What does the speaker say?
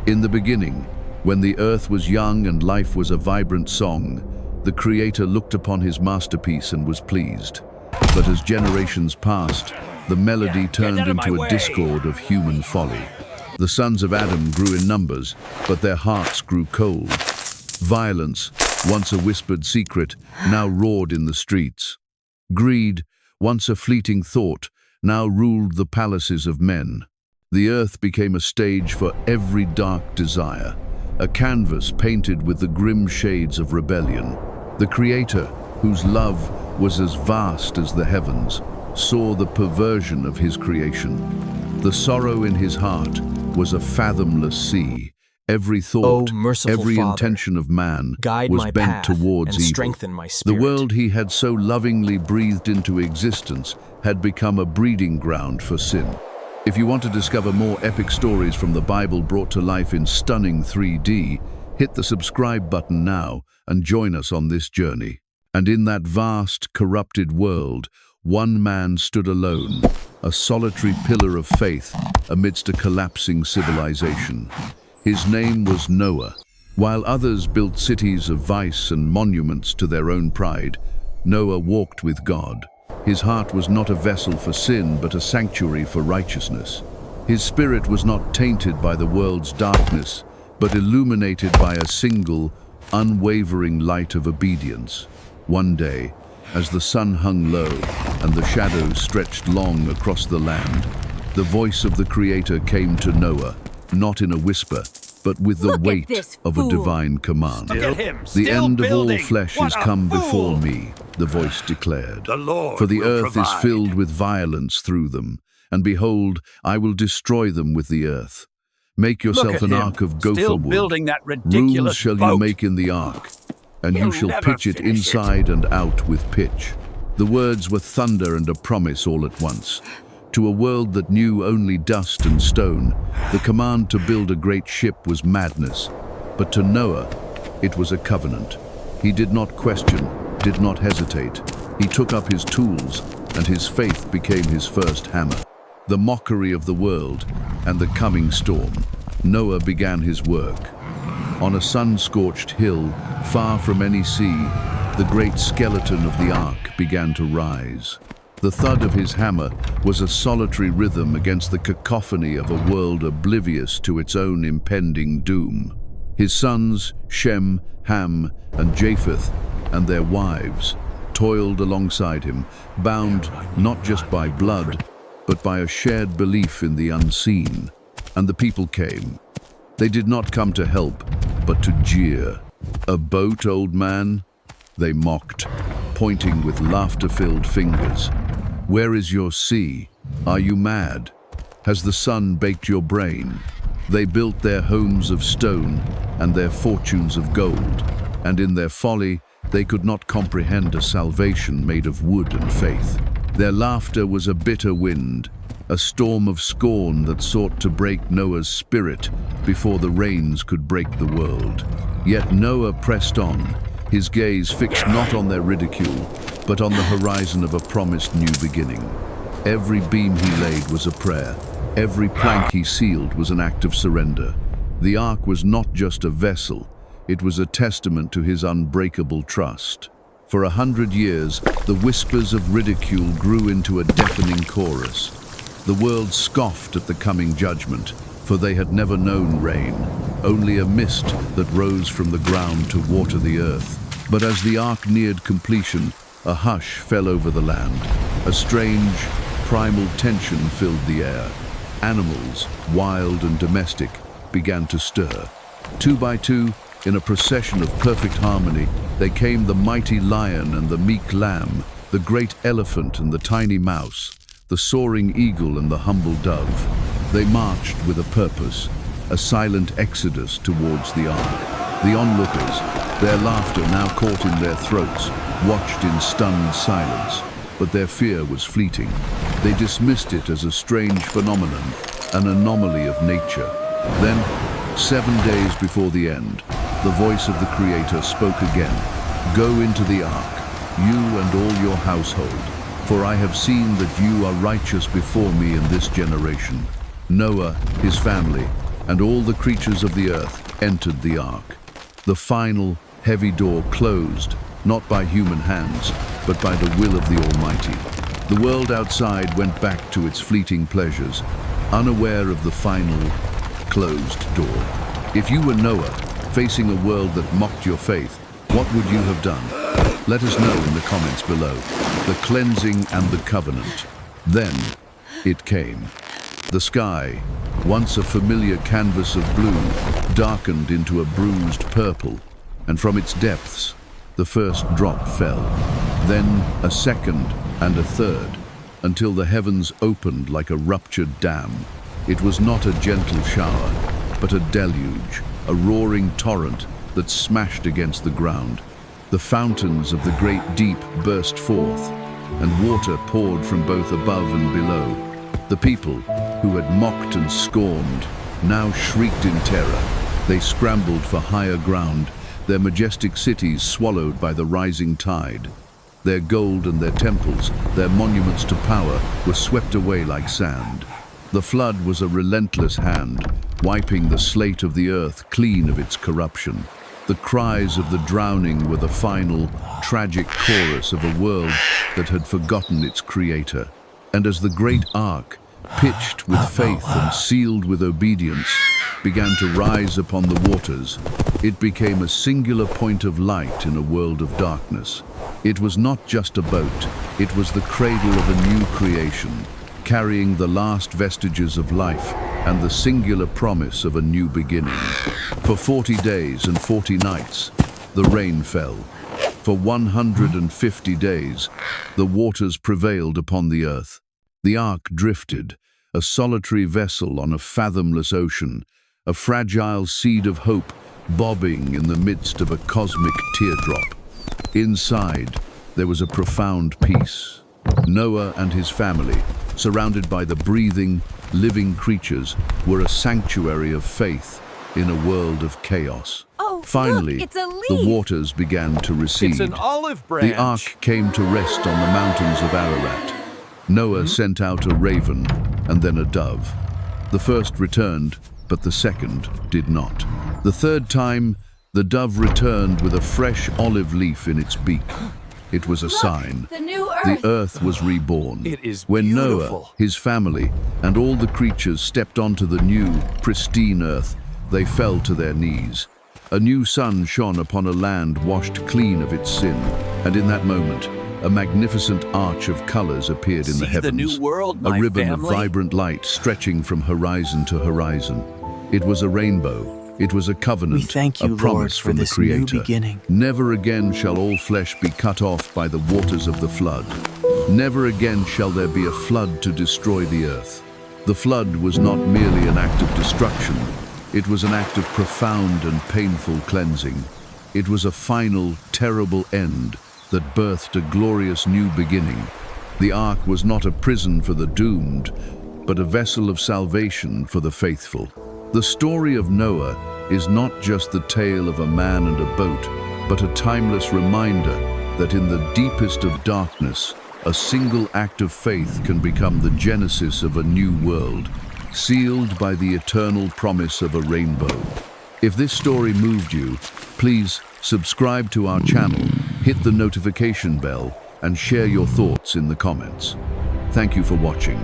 In the beginning, when the earth was young and life was a vibrant song, the Creator looked upon his masterpiece and was pleased. But as generations passed, the melody turned into a discord of human folly. The sons of Adam grew in numbers, but their hearts grew cold. Violence, once a whispered secret, now roared in the streets. Greed, once a fleeting thought, now ruled the palaces of men. The earth became a stage for every dark desire, a canvas painted with the grim shades of rebellion. The Creator, whose love was as vast as the heavens, saw the perversion of his creation. The sorrow in his heart was a fathomless sea. Every thought, every intention of man was bent towards evil. Strengthen my spirit. The world he had so lovingly breathed into existence had become a breeding ground for sin. If you want to discover more epic stories from the Bible brought to life in stunning 3D, hit the subscribe button now and join us on this journey. And in that vast, corrupted world, one man stood alone, a solitary pillar of faith amidst a collapsing civilization. His name was Noah. While others built cities of vice and monuments to their own pride, Noah walked with God. His heart was not a vessel for sin, but a sanctuary for righteousness. His spirit was not tainted by the world's darkness, but illuminated by a single, unwavering light of obedience. One day, as the sun hung low and the shadows stretched long across the land, the voice of the Creator came to Noah, not in a whisper, but with the weight of a divine command. The end of all flesh is come before me, the voice declared. For the earth is filled with violence through them, and behold, I will destroy them with the earth. Make yourself an ark of gopher wood. Rooms shall you make in the ark, and you shall pitch it inside and out with pitch. The words were thunder and a promise all at once. To a world that knew only dust and stone, the command to build a great ship was madness. But to Noah, it was a covenant. He did not question, did not hesitate. He took up his tools, and his faith became his first hammer. The mockery of the world and the coming storm, Noah began his work. On a sun-scorched hill, far from any sea, the great skeleton of the ark began to rise. The thud of his hammer was a solitary rhythm against the cacophony of a world oblivious to its own impending doom. His sons, Shem, Ham, and Japheth, and their wives, toiled alongside him, bound not just by blood, but by a shared belief in the unseen. And the people came. They did not come to help, but to jeer. "A boat, old man?" they mocked, pointing with laughter-filled fingers. "Where is your sea? Are you mad? Has the sun baked your brain?" They built their homes of stone and their fortunes of gold, and in their folly they could not comprehend a salvation made of wood and faith. Their laughter was a bitter wind, a storm of scorn that sought to break Noah's spirit before the rains could break the world. Yet Noah pressed on, his gaze fixed not on their ridicule, but on the horizon of a promised new beginning. Every beam he laid was a prayer. Every plank he sealed was an act of surrender. The ark was not just a vessel, it was a testament to his unbreakable trust. For 100 years, the whispers of ridicule grew into a deafening chorus. The world scoffed at the coming judgment, for they had never known rain, only a mist that rose from the ground to water the earth. But as the ark neared completion, a hush fell over the land. A strange, primal tension filled the air. Animals, wild and domestic, began to stir. Two by two, in a procession of perfect harmony, they came the mighty lion and the meek lamb, the great elephant and the tiny mouse, the soaring eagle and the humble dove. They marched with a purpose, a silent exodus towards the ark. The onlookers, their laughter now caught in their throats, watched in stunned silence, but their fear was fleeting. They dismissed it as a strange phenomenon, an anomaly of nature. Then, 7 days before the end, the voice of the Creator spoke again. "Go into the ark, you and all your household, for I have seen that you are righteous before me in this generation." Noah, his family, and all the creatures of the earth entered the ark. The final, heavy door closed, not by human hands, but by the will of the Almighty. The world outside went back to its fleeting pleasures, unaware of the final, closed door. If you were Noah, facing a world that mocked your faith, what would you have done? Let us know in the comments below. The cleansing and the covenant. Then it came. The sky, once a familiar canvas of blue, darkened into a bruised purple, and from its depths, the first drop fell. Then a second and a third, until the heavens opened like a ruptured dam. It was not a gentle shower, but a deluge, a roaring torrent that smashed against the ground. The fountains of the great deep burst forth, and water poured from both above and below. The people, who had mocked and scorned, now shrieked in terror. They scrambled for higher ground, their majestic cities swallowed by the rising tide. Their gold and their temples, their monuments to power, were swept away like sand. The flood was a relentless hand, wiping the slate of the earth clean of its corruption. The cries of the drowning were the final, tragic chorus of a world that had forgotten its creator. And as the great ark, pitched with faith and sealed with obedience, began to rise upon the waters, it became a singular point of light in a world of darkness. It was not just a boat, it was the cradle of a new creation, carrying the last vestiges of life and the singular promise of a new beginning. For 40 days and 40 nights, the rain fell. For 150 days, the waters prevailed upon the earth. The ark drifted, a solitary vessel on a fathomless ocean, a fragile seed of hope bobbing in the midst of a cosmic teardrop. Inside, there was a profound peace. Noah and his family, surrounded by the breathing, living creatures, were a sanctuary of faith in a world of chaos. Oh, Finally, look, it's a leaf. the waters began to recede. It's an olive branch. The ark came to rest on the mountains of Ararat. Noah sent out a raven and then a dove. The first returned, but the second did not. The third time, the dove returned with a fresh olive leaf in its beak. It was a sign. The new The earth. earth was reborn. It is When beautiful. Noah, his family, and all the creatures stepped onto the new, pristine earth, they fell to their knees. A new sun shone upon a land washed clean of its sin, and in that moment, a magnificent arch of colors appeared in the See heavens. the new world, A my ribbon family. of vibrant light stretching from horizon to horizon. It was a rainbow. It was a covenant, We thank you, a promise Lord, for from the this new Creator. beginning. Never again shall all flesh be cut off by the waters of the flood. Never again shall there be a flood to destroy the earth. The flood was not merely an act of destruction. It was an act of profound and painful cleansing. It was a final, terrible end that birthed a glorious new beginning. The ark was not a prison for the doomed, but a vessel of salvation for the faithful. The story of Noah is not just the tale of a man and a boat, but a timeless reminder that in the deepest of darkness, a single act of faith can become the genesis of a new world, sealed by the eternal promise of a rainbow. If this story moved you, please subscribe to our channel, hit the notification bell, and share your thoughts in the comments. Thank you for watching.